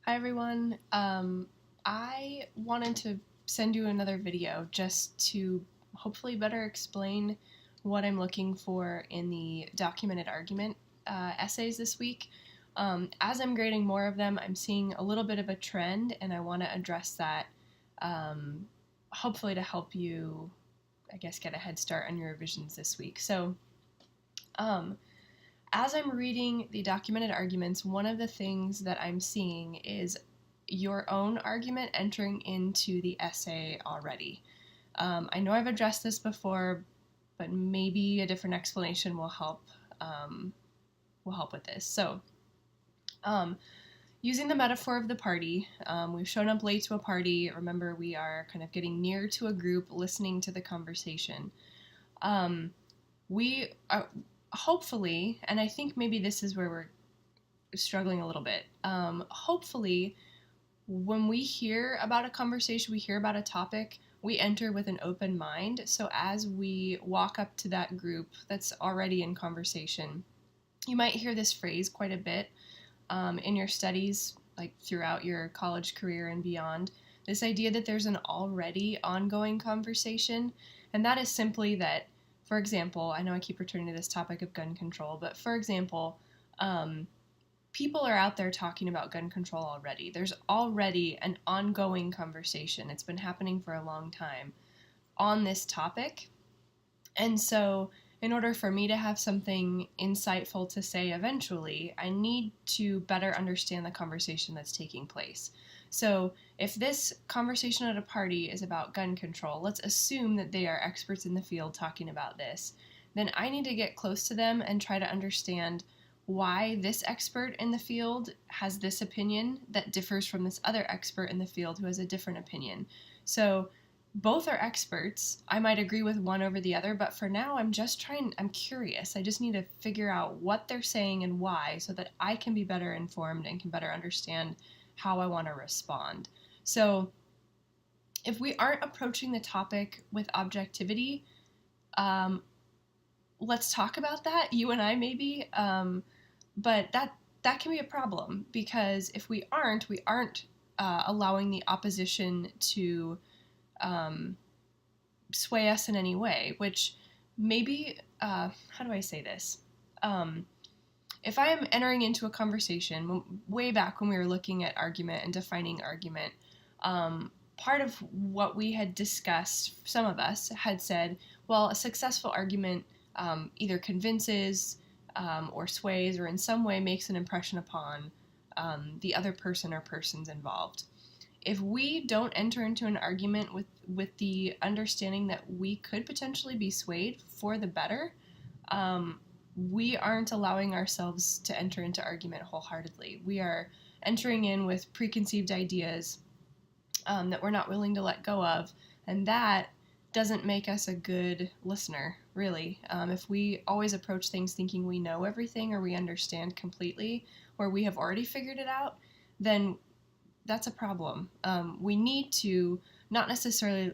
Hi everyone. I wanted to send you another video just to hopefully better explain what I'm looking for in the documented argument essays this week. As I'm grading more of them, I'm seeing a little bit of a trend, and I want to address that, um, hopefully to help you, I guess, get a head start on your revisions this week. Um, as I'm reading the documented arguments, one of the things that I'm seeing is your own argument entering into the essay already. I know I've addressed this before, but maybe a different explanation um, will help with this. Um, Using the metaphor of the party, we've shown up late to a party. Remember, we are kind of getting near to a group, listening to the conversation. Um, we are, hopefully, and I think maybe this is where we're struggling a little bit. Hopefully, when we hear about a conversation, we hear about a topic, we enter with an open mind. So as we walk up to that group that's already in conversation, you might hear this phrase quite a bit in your studies, like throughout your college career and beyond. This idea that there's an already ongoing conversation, and that is simply that, for example, I know I keep returning to this topic of gun control, but for example, um, people are out there talking about gun control already. There's already an ongoing conversation. It's been happening for a long time on this topic. And so, in order for me to have something insightful to say eventually, I need to better understand the conversation that's taking place. So, if this conversation at a party is about gun control, let's assume that they are experts in the field talking about this. Then I need to get close to them and try to understand why this expert in the field has this opinion that differs from this other expert in the field who has a different opinion. So, both are experts. I might agree with one over the other, but for now, I'm curious. I just need to figure out what they're saying and why so that I can be better informed and can better understand how I want to respond. So, if we aren't approaching the topic with objectivity, um, let's talk about that, you and I maybe. But that can be a problem because if we aren't allowing the opposition to um, sway us in any way, which maybe, how do I say this? Um, if I am entering into a conversation, way back when we were looking at argument and defining argument, part of what we had discussed, some of us had said, well, a successful argument either convinces or sways or in some way makes an impression upon the other person or persons involved. If we don't enter into an argument with the understanding that we could potentially be swayed for the better, um, we aren't allowing ourselves to enter into argument wholeheartedly. We are entering in with preconceived ideas that we're not willing to let go of, and that doesn't make us a good listener, really. If we always approach things thinking we know everything or we understand completely, or we have already figured it out, then that's a problem. We need to not necessarily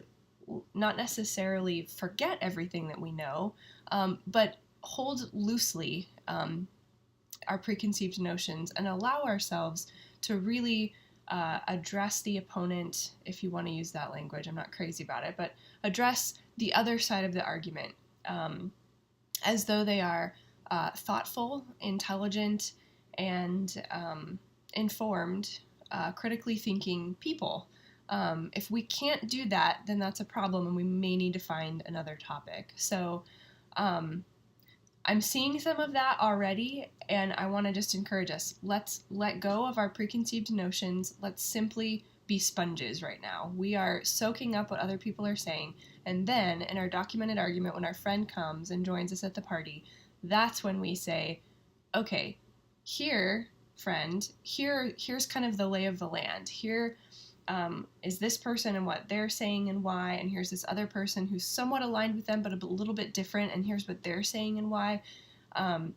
not necessarily forget everything that we know, but hold loosely our preconceived notions and allow ourselves to really address the opponent, if you want to use that language. I'm not crazy about it, but address the other side of the argument um, as though they are thoughtful, intelligent, and informed, critically thinking people. If we can't do that, then that's a problem, and we may need to find another topic. So, um, I'm seeing some of that already, and I want to just encourage us. Let's let go of our preconceived notions. Let's simply be sponges right now. We are soaking up what other people are saying, and then in our documented argument, when our friend comes and joins us at the party, that's when we say, okay, here, friend, here's kind of the lay of the land. Here is this person and what they're saying and why, and here's this other person who's somewhat aligned with them but a little bit different, and here's what they're saying and why. Um,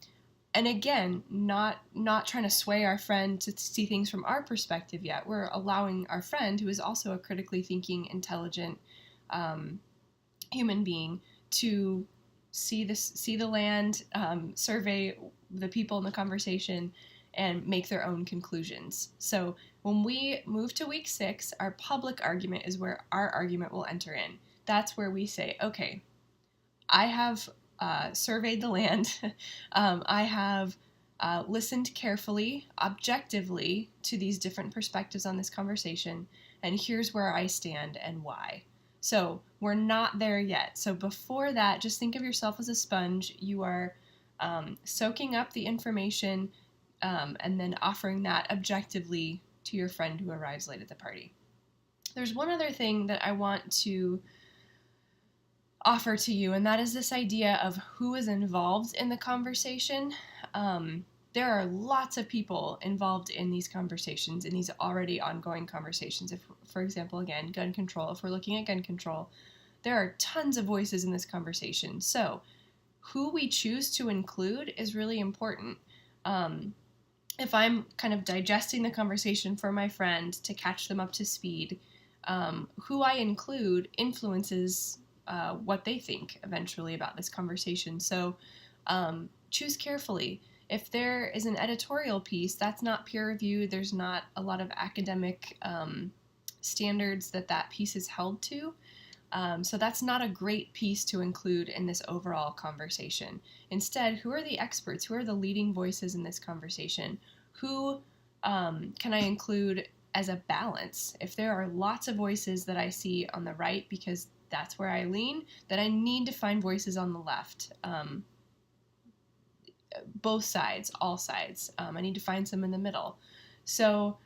and again, not trying to sway our friend to see things from our perspective yet. We're allowing our friend, who is also a critically thinking, intelligent um, human being, to see the land, survey the people in the conversation, and make their own conclusions. So when we move to week 6, our public argument is where our argument will enter in. That's where we say, okay, I have surveyed the land. I have listened carefully, objectively, to these different perspectives on this conversation, and here's where I stand and why. So we're not there yet. So before that, just think of yourself as a sponge. You are soaking up the information and then offering that objectively to your friend who arrives late at the party. There's one other thing that I want to offer to you, and that is this idea of who is involved in the conversation. There are lots of people involved in these conversations, in these already ongoing conversations. If, for example, again, gun control, if we're looking at gun control, there are tons of voices in this conversation. So who we choose to include is really important. If I'm kind of digesting the conversation for my friend to catch them up to speed, who I include influences what they think eventually about this conversation. So choose carefully. If there is an editorial piece, that's not peer-reviewed. There's not a lot of academic standards that piece is held to. So that's not a great piece to include in this overall conversation. Instead, who are the experts? Who are the leading voices in this conversation? Who can I include as a balance? If there are lots of voices that I see on the right, because that's where I lean, then I need to find voices on the left. Both sides, all sides. I need to find some in the middle. So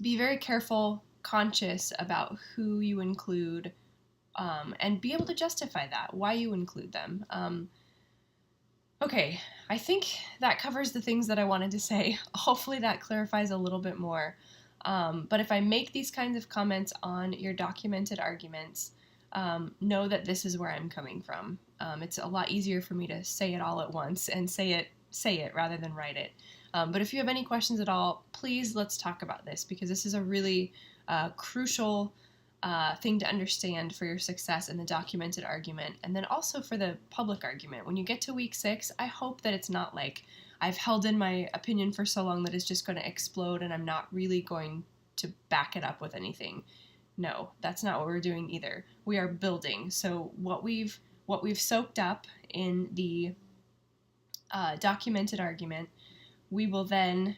be very careful, conscious about who you include, and be able to justify that, why you include them. Okay, I think that covers the things that I wanted to say. Hopefully that clarifies a little bit more. But if I make these kinds of comments on your documented arguments, know that this is where I'm coming from. It's a lot easier for me to say it all at once and say it rather than write it. But if you have any questions at all, please let's talk about this, because this is a really crucial thing to understand for your success in the documented argument, and then also for the public argument. When you get to week 6, I hope that it's not like I've held in my opinion for so long that it's just going to explode and I'm not really going to back it up with anything. No, that's not what we're doing either. We are building. So what we've soaked up in the documented argument, we will then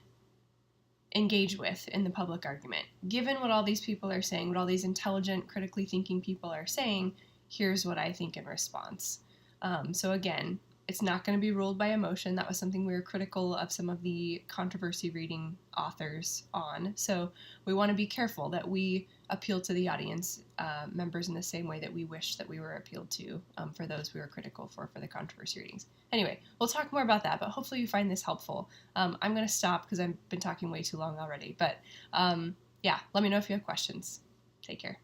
engage with in the public argument. Given what all these people are saying, what all these intelligent, critically thinking people are saying, here's what I think in response. So again, it's not going to be ruled by emotion. That was something we were critical of some of the controversy reading authors on. So we want to be careful that we appeal to the audience members in the same way that we wish that we were appealed to for those we were critical for the controversy readings. Anyway, we'll talk more about that, but hopefully you find this helpful. I'm going to stop because I've been talking way too long already. But yeah, let me know if you have questions. Take care.